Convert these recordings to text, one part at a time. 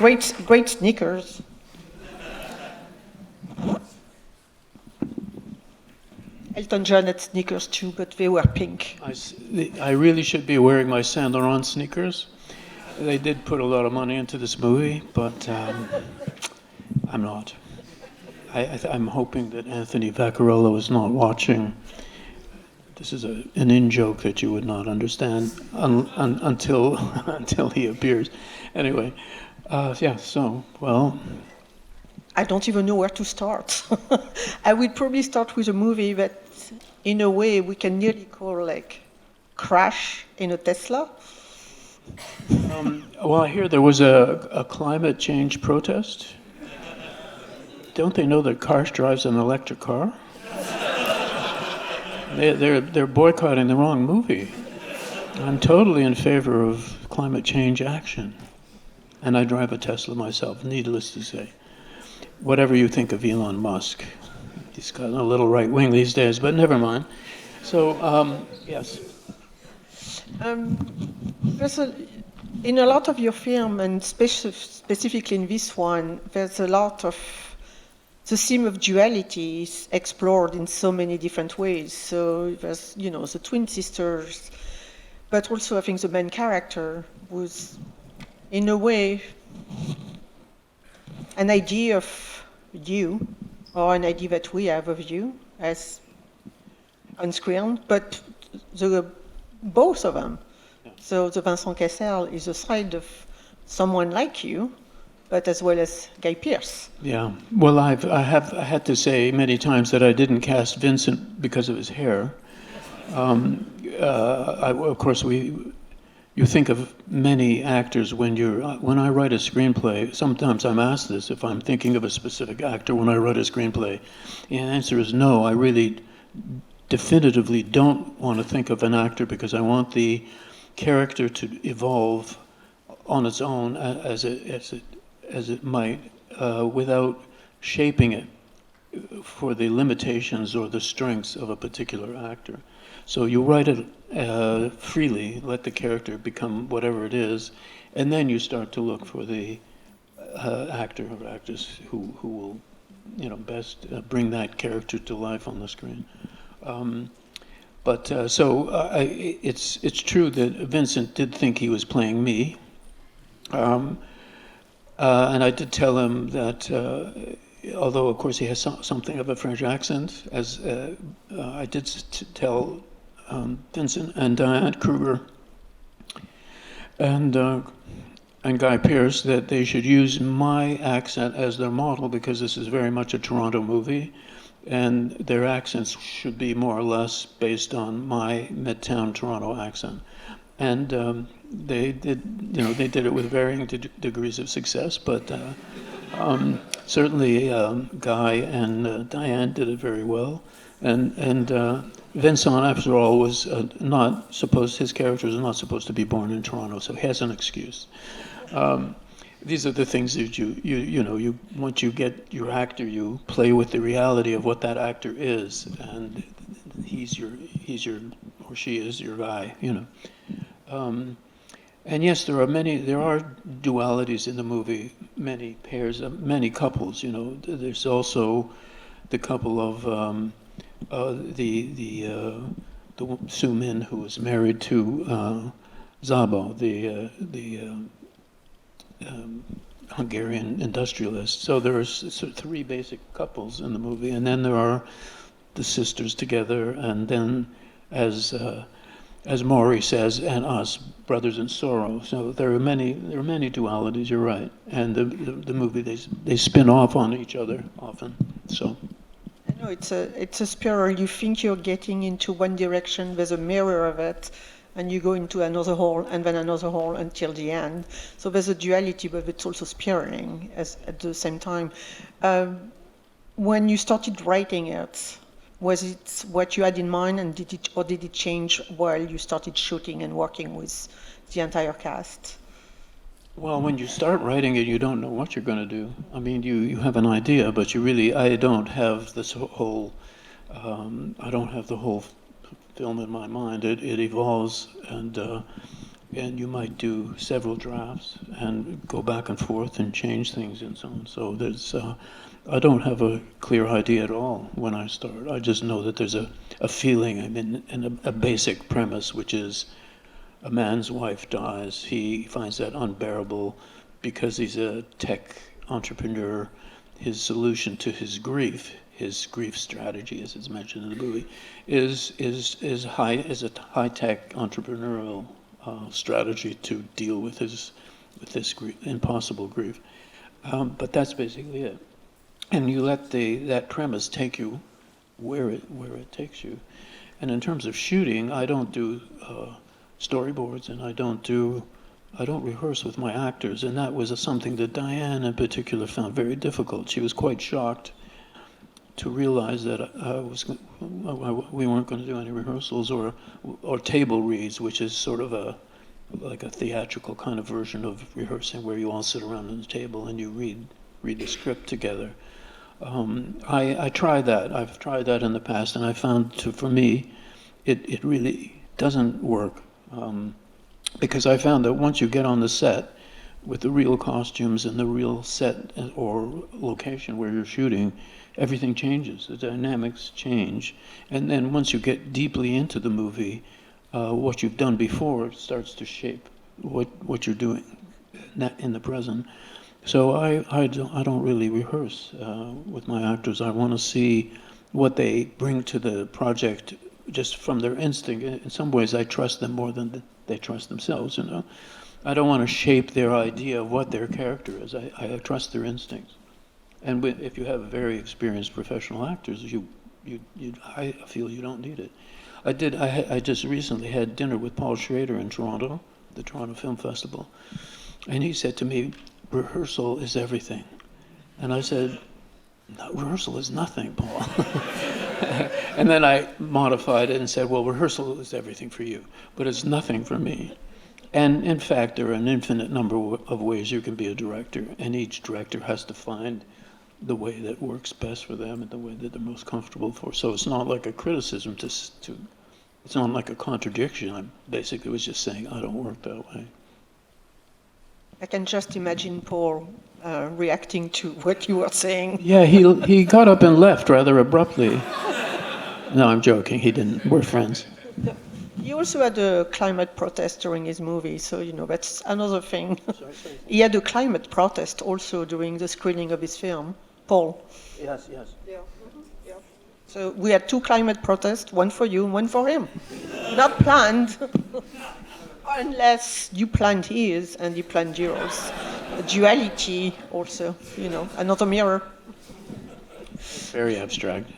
great sneakers. Elton John had sneakers too, but they were pink. I really should be wearing my Saint Laurent sneakers. They did put a lot of money into this movie, but I'm not. I'm hoping that Anthony Vaccarello is not watching. This is an in-joke that you would not understand until until he appears. Anyway, yeah. So well. I don't even know where to start. I would probably start with a movie that, in a way, we can nearly call like Crash in a Tesla. Well, I hear there was a climate change protest. Don't they know that Karsh drives an electric car? They're boycotting the wrong movie. I'm totally in favor of climate change action. And I drive a Tesla myself, needless to say. Whatever you think of Elon Musk. He's gotten a little right wing these days, but never mind. So, yes. In a lot of your film, and specifically in this one, there's a lot of the theme of duality is explored in so many different ways. So there's, the twin sisters, but also I think the main character was, in a way, an idea of you, or an idea that we have of you as on screen, but both of them. Yeah. So the Vincent Cassel is a side of someone like you, but as well as Guy Pearce. Yeah, well, I had to say many times that I didn't cast Vincent because of his hair. Of course, you think of many actors when I write a screenplay. Sometimes I'm asked this, if I'm thinking of a specific actor when I write a screenplay. The answer is no. I really definitively don't want to think of an actor because I want the character to evolve on its own as it might, without shaping it for the limitations or the strengths of a particular actor. So you write it freely, let the character become whatever it is, and then you start to look for the actor or actress who will, best bring that character to life on the screen. It's true that Vincent did think he was playing me, and I did tell him that. Although, of course, he has something of a French accent, as I did tell Vincent and Diane Kruger and Guy Pearce that they should use my accent as their model because this is very much a Toronto movie, and their accents should be more or less based on my Midtown Toronto accent. And they did, they did it with varying degrees of success, but. Certainly, Guy and Diane did it very well, and Vincent, after all, was not supposed. His character is not supposed to be born in Toronto, so he has an excuse. These are the things that you once you get your actor, you play with the reality of what that actor is, and he's your or she is your guy, And yes, there are dualities in the movie, many pairs, many couples. There's also the couple of the Sue Min, who was married to Szabo, the Hungarian industrialist. So there are sort of three basic couples in the movie, and then there are the sisters together, and then as Maury says, and us, brothers in sorrow. So there are many dualities. You're right, and the movie they spin off on each other often. So I know it's a spiral. You think you're getting into one direction. There's a mirror of it, and you go into another hole, and then another hole until the end. So there's a duality, but it's also spiraling at the same time. When you started writing it, was it what you had in mind, and did it change while you started shooting and working with the entire cast? Well, when you start writing it, you don't know what you're going to do. I mean, you have an idea, but I don't have this whole, I don't have the whole film in my mind. It evolves, and and you might do several drafts and go back and forth and change things and so on. So there's, I don't have a clear idea at all when I start. I just know that there's a feeling, I mean, and a basic premise, which is a man's wife dies. He finds that unbearable because he's a tech entrepreneur. His solution to his grief strategy, as it's mentioned in the movie, is a high-tech entrepreneurial strategy to deal with this impossible grief. But that's basically it. And you let that premise take you where it takes you. And in terms of shooting, I don't do storyboards, and I don't rehearse with my actors, and that was something that Diane in particular found very difficult. She was quite shocked to realize that we weren't going to do any rehearsals or table reads, which is sort of like a theatrical kind of version of rehearsing, where you all sit around on the table and you read the script together. I tried that. I've tried that in the past, and I found, for me, it really doesn't work. Because I found that once you get on the set with the real costumes and the real set or location where you're shooting, everything changes. The dynamics change. And then once you get deeply into the movie, what you've done before starts to shape what you're doing in the present. So I don't really rehearse with my actors. I want to see what they bring to the project just from their instinct. In some ways, I trust them more than they trust themselves, you know. I don't want to shape their idea of what their character is. I trust their instincts. And if you have very experienced professional actors, I feel you don't need it. I just recently had dinner with Paul Schrader in Toronto, the Toronto Film Festival, and he said to me, "Rehearsal is everything." And I said, "No, rehearsal is nothing, Paul." And then I modified it and said, well, rehearsal is everything for you, but it's nothing for me. And in fact, there are an infinite number of ways you can be a director, and each director has to find the way that works best for them and the way that they're most comfortable for. So it's not like a criticism it's not like a contradiction. I basically was just saying, I don't work that way. I can just imagine Paul reacting to what you were saying. Yeah, he got up and left rather abruptly. No, I'm joking. He didn't. We're friends. He also had a climate protest during his movie, so, you know, that's another thing. He had a climate protest also during the screening of his film, Paul. Yes. Yeah. Mm-hmm. Yeah. So we had 2 climate protests, one for you and one for him. Not planned, unless you planned his and he planned yours. A duality also, you know, another mirror. Very abstract.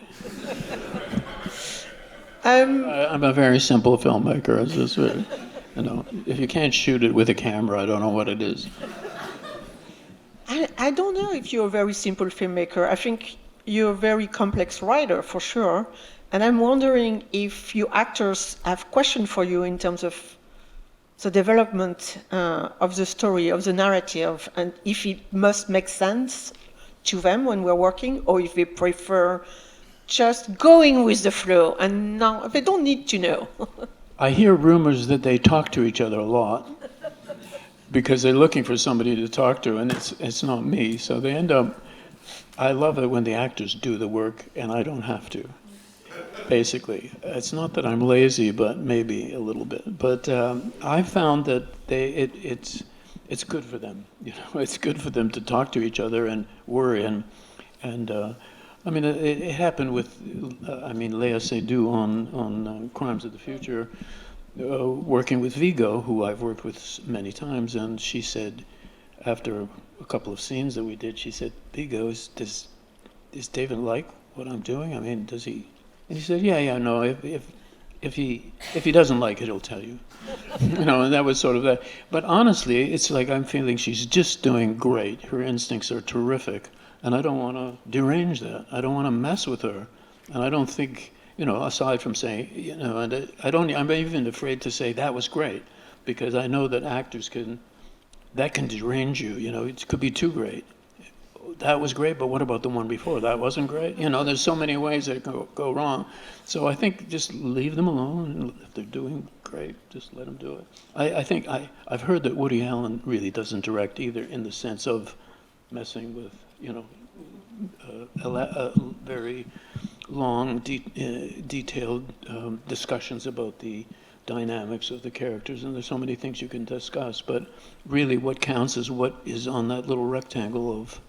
I'm a very simple filmmaker. It's just, you know, if you can't shoot it with a camera, I don't know what it is. I don't know if you're a very simple filmmaker. I think you're a very complex writer, for sure. And I'm wondering if your actors have questions for you in terms of the development of the story, of the narrative, and if it must make sense to them when we're working, or if they prefer just going with the flow, and now they don't need to know. I hear rumors that they talk to each other a lot because they're looking for somebody to talk to, and it's not me. So they end up, I love it when the actors do the work and I don't have to, basically. It's not that I'm lazy, but maybe a little bit. But I found that it's good for them. You know, it's good for them to talk to each other and worry and I mean, it happened with, Léa Seydoux on Crimes of the Future, working with Vigo, who I've worked with many times, and she said, after a couple of scenes that we did, she said, Vigo, does David like what I'm doing? I mean, does he? And he said, yeah, no, if he doesn't like it, he'll tell you. You know, and that was sort of that. But honestly, it's like I'm feeling she's just doing great. Her instincts are terrific. And I don't want to derange that. I don't want to mess with her. And I don't think, you know, aside from saying, you know, and I'm even afraid to say that was great, because I know that actors can derange you, you know, it could be too great. That was great, but what about the one before? That wasn't great? You know, there's so many ways that go wrong. So I think just leave them alone. If they're doing great, great, just let him do it. I think I've heard that Woody Allen really doesn't direct either, in the sense of messing with, very long, detailed discussions about the dynamics of the characters, and there's so many things you can discuss, but really what counts is what is on that little rectangle of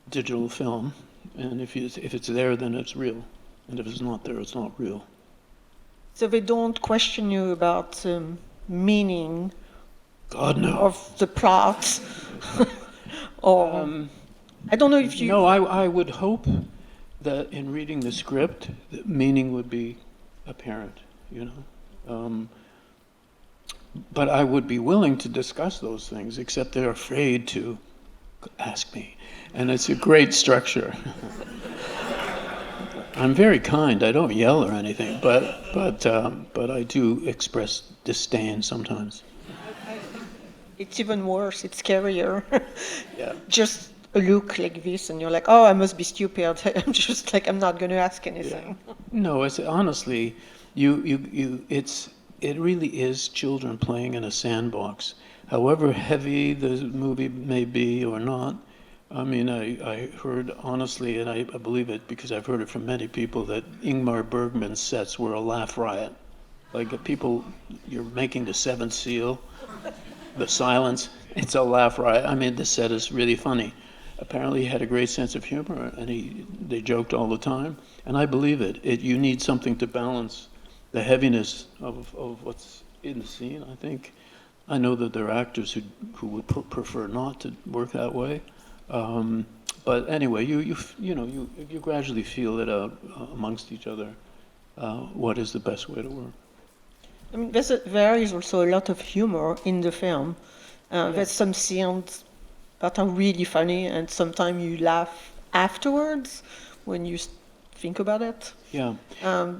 digital film, and if it's there, then it's real, and if it's not there, it's not real. So they don't question you about meaning God, no. of the plot? Or I don't know if you... No, I would hope that in reading the script, the meaning would be apparent, but I would be willing to discuss those things, except they're afraid to ask me. And it's a great structure. I'm very kind. I don't yell or anything, but I do express disdain sometimes. It's even worse. It's scarier. Yeah. Just a look like this, and you're like, oh, I must be stupid. I'm just like, I'm not going to ask anything. Yeah. No, it's honestly, it really is children playing in a sandbox. However heavy the movie may be or not, I mean, I heard honestly, and I believe it because I've heard it from many people, that Ingmar Bergman's sets were a laugh riot. Like you're making the Seventh Seal, the silence, it's a laugh riot. I mean, the set is really funny. Apparently he had a great sense of humor, and they joked all the time, and I believe it. You need something to balance the heaviness of what's in the scene, I think. I know that there are actors who would prefer not to work that way. But anyway, you gradually feel it out amongst each other, what is the best way to work. I mean, there is also a lot of humor in the film. There's some scenes that are really funny, and sometimes you laugh afterwards when you think about it. Yeah.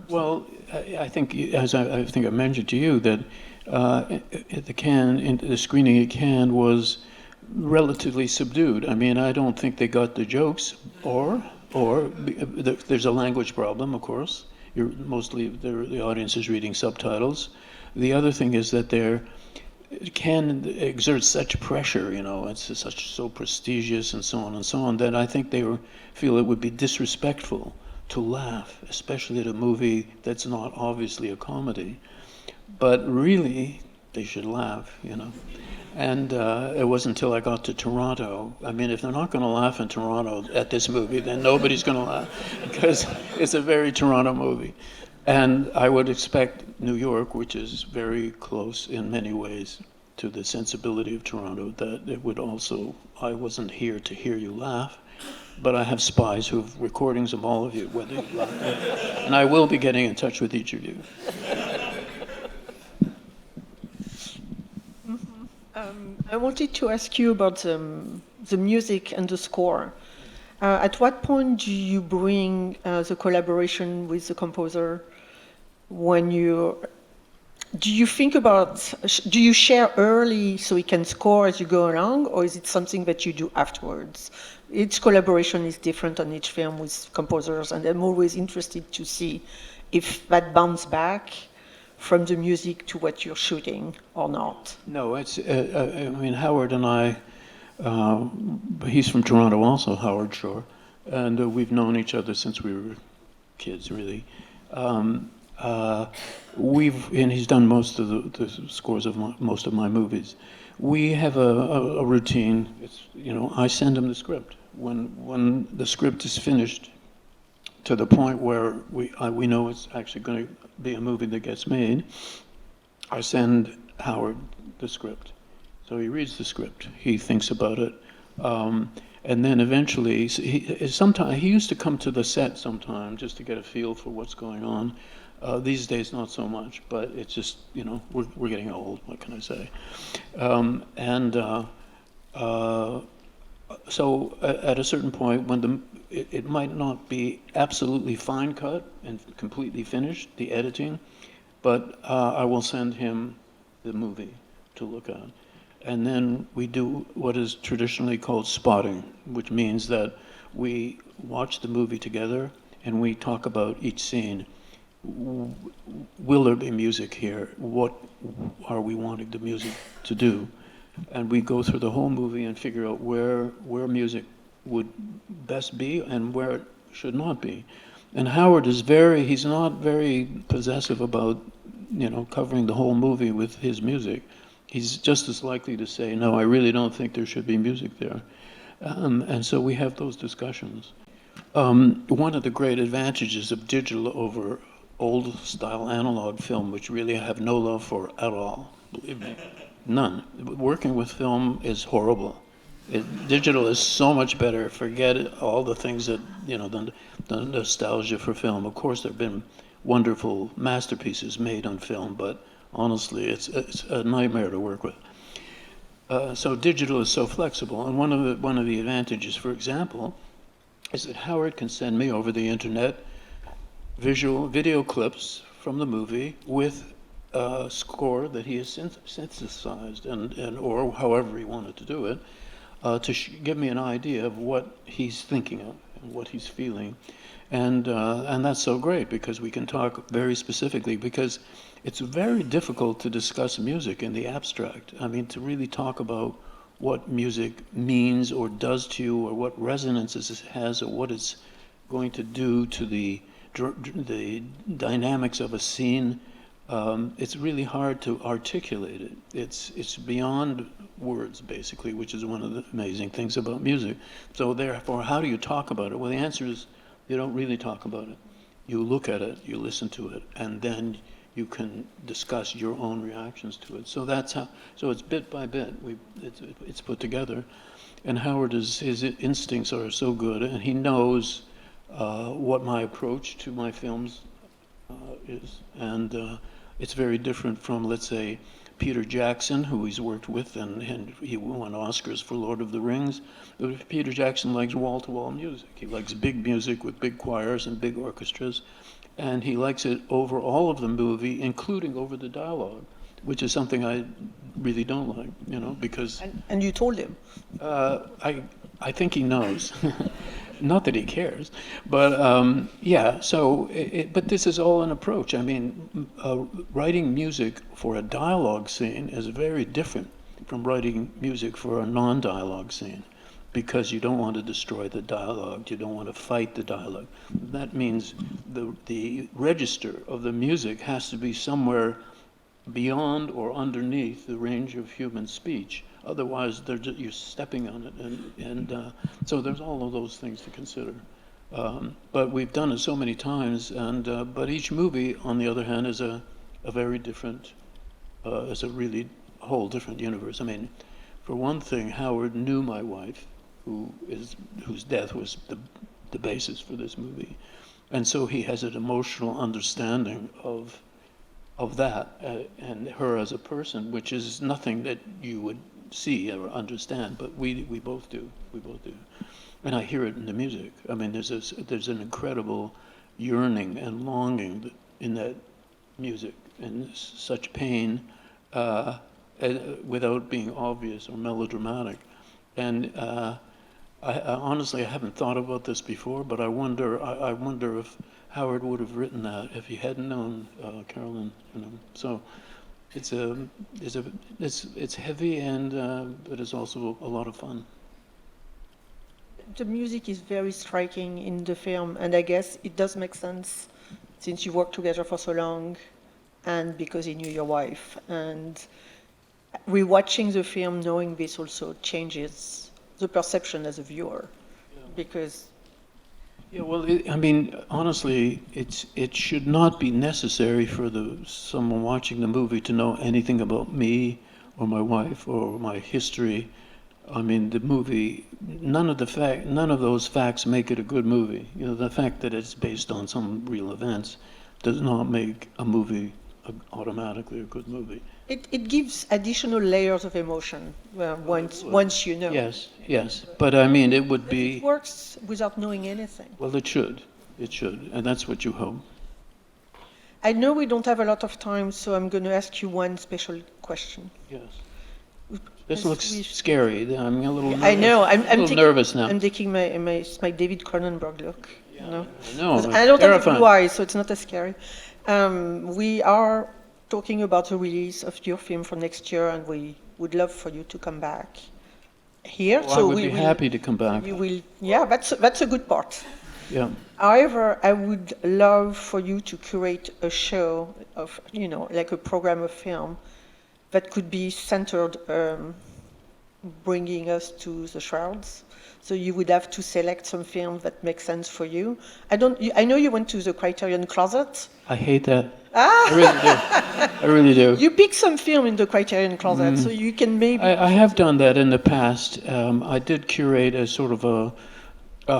Well, I think, as I think I mentioned to you, that at the screening at Cannes was relatively subdued. I mean, I don't think they got the jokes, or there's a language problem, of course. The audience is reading subtitles. The other thing is that Cannes exerts such pressure, it's so prestigious and so on, that I think they feel it would be disrespectful to laugh, especially at a movie that's not obviously a comedy. But really, they should laugh, And it wasn't until I got to Toronto. I mean, if they're not going to laugh in Toronto at this movie, then nobody's going to laugh, because it's a very Toronto movie. And I would expect New York, which is very close in many ways to the sensibility of Toronto, that it would also, I wasn't here to hear you laugh, but I have spies who have recordings of all of you, whether you laugh. And I will be getting in touch with each of you. I wanted to ask you about the music and the score. At what point do you bring the collaboration with the composer? Do you think about, do you share early so you can score as you go along, or is it something that you do afterwards? Each collaboration is different on each film with composers, and I'm always interested to see if that bounce back from the music to what you're shooting or not. No, Howard and I, he's from Toronto also, Howard Shore, and we've known each other since we were kids, really. And he's done most of the scores of most of my movies. We have a routine. I send him the script. When the script is finished, to the point where we know it's actually going to be a movie that gets made, I send Howard the script. So he reads the script, he thinks about it, and then eventually, he used to come to the set sometime just to get a feel for what's going on. These days, not so much, but it's just, we're getting old, what can I say? So at a certain point, when it might not be absolutely fine cut and completely finished, the editing, but I will send him the movie to look at. And then we do what is traditionally called spotting, which means that we watch the movie together and we talk about each scene. will there be music here? What are we wanting the music to do? And we go through the whole movie and figure out where music would best be and where it should not be. And Howard is he's not very possessive about, covering the whole movie with his music. He's just as likely to say, no, I really don't think there should be music there. And so we have those discussions. One of the great advantages of digital over old style analog film, which really I have no love for at all, believe me, none. Working with film is horrible. Digital is so much better. Forget all the things that, the nostalgia for film. Of course, there have been wonderful masterpieces made on film, but honestly, it's a nightmare to work with. So digital is so flexible, and one of the advantages, for example, is that Howard can send me over the internet video clips from the movie with a score that he has synthesized or however he wanted to do it, to give me an idea of what he's thinking of and what he's feeling. And that's so great because we can talk very specifically, because it's very difficult to discuss music in the abstract. I mean, to really talk about what music means or does to you, or what resonances it has, or what it's going to do to the dynamics of a scene. It's really hard to articulate it. It's beyond words, basically, which is one of the amazing things about music. So therefore, how do you talk about it? Well, the answer is you don't really talk about it. You look at it, you listen to it, and then you can discuss your own reactions to it. So that's how. So it's bit by bit. It's put together, and his instincts are so good, and he knows what my approach to my films is, and it's very different from, let's say, Peter Jackson, who he's worked with, and he won Oscars for Lord of the Rings. Peter Jackson likes wall-to-wall music. He likes big music with big choirs and big orchestras, and he likes it over all of the movie, including over the dialogue, which is something I really don't like, because... And you told him? I think he knows. Not that he cares, but yeah, so, but this is all an approach. I mean, writing music for a dialogue scene is very different from writing music for a non-dialogue scene, because you don't want to destroy the dialogue, you don't want to fight the dialogue. That means the register of the music has to be somewhere beyond or underneath the range of human speech. Otherwise, you're stepping on it, and so there's all of those things to consider. But we've done it so many times, and but each movie, on the other hand, is a very different, is a really whole different universe. I mean, for one thing, Howard knew my wife, whose death was the basis for this movie, and so he has an emotional understanding of that and her as a person, which is nothing that you would see or understand, but we both do. And I hear it in the music. I mean, there's an incredible yearning and longing in that music, and such pain without being obvious or melodramatic. And I honestly, I haven't thought about this before, but I wonder if Howard would have written that if he hadn't known Carolyn. So it's heavy, and but it's also a lot of fun. The music is very striking in the film, and I guess it does make sense since you worked together for so long, and because he knew your wife. And rewatching the film, knowing this also changes the perception as a viewer, because. Yeah, well, I mean, honestly, it should not be necessary for someone watching the movie to know anything about me or my wife or my history. I mean, the movie, none of those facts make it a good movie. The fact that it's based on some real events does not make a movie automatically a good movie. It gives additional layers of emotion once you know. Yes, but I mean, it would be... It works without knowing anything. Well, it should, and that's what you hope. I know we don't have a lot of time, so I'm going to ask you one special question. Yes. This looks scary. I'm a little nervous. I know. I'm nervous now. I'm taking my David Cronenberg look. Yeah, I know. I don't have blue eyes, so it's not as scary. We are talking about the release of your film for next year, and we would love for you to come back here. Well, I would be happy to come back. You will, yeah, that's a good part. Yeah. However, I would love for you to curate a show of, like a program of film that could be centered, bringing us to the Shrouds. So you would have to select some films that make sense for you. I know you went to the Criterion Closet. I hate that. I really do. I really do. You pick some film in the Criterion Closet, so you can maybe... I have done that in the past. I did curate a sort of a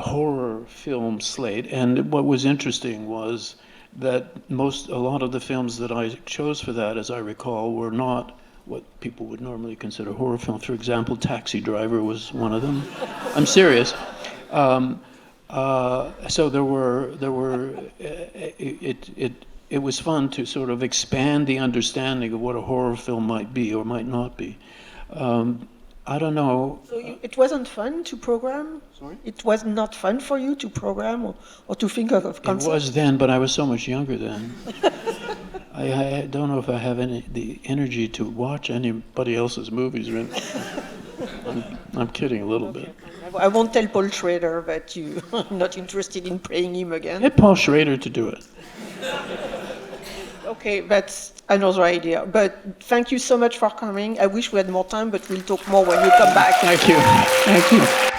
horror film slate, and what was interesting was that a lot of the films that I chose for that, as I recall, were not what people would normally consider horror films. For example, Taxi Driver was one of them. I'm serious. So it was fun to sort of expand the understanding of what a horror film might be or might not be. I don't know. So it wasn't fun to program? Sorry? It was not fun for you to program or to think of concepts? It was then, but I was so much younger then. I don't know if I have the energy to watch anybody else's movies. I'm kidding a little bit. I won't tell Paul Schrader that you're not interested in playing him again. Get Paul Schrader to do it. Okay, that's another idea. But thank you so much for coming. I wish we had more time, but we'll talk more when you come back. Thank you. Thank you.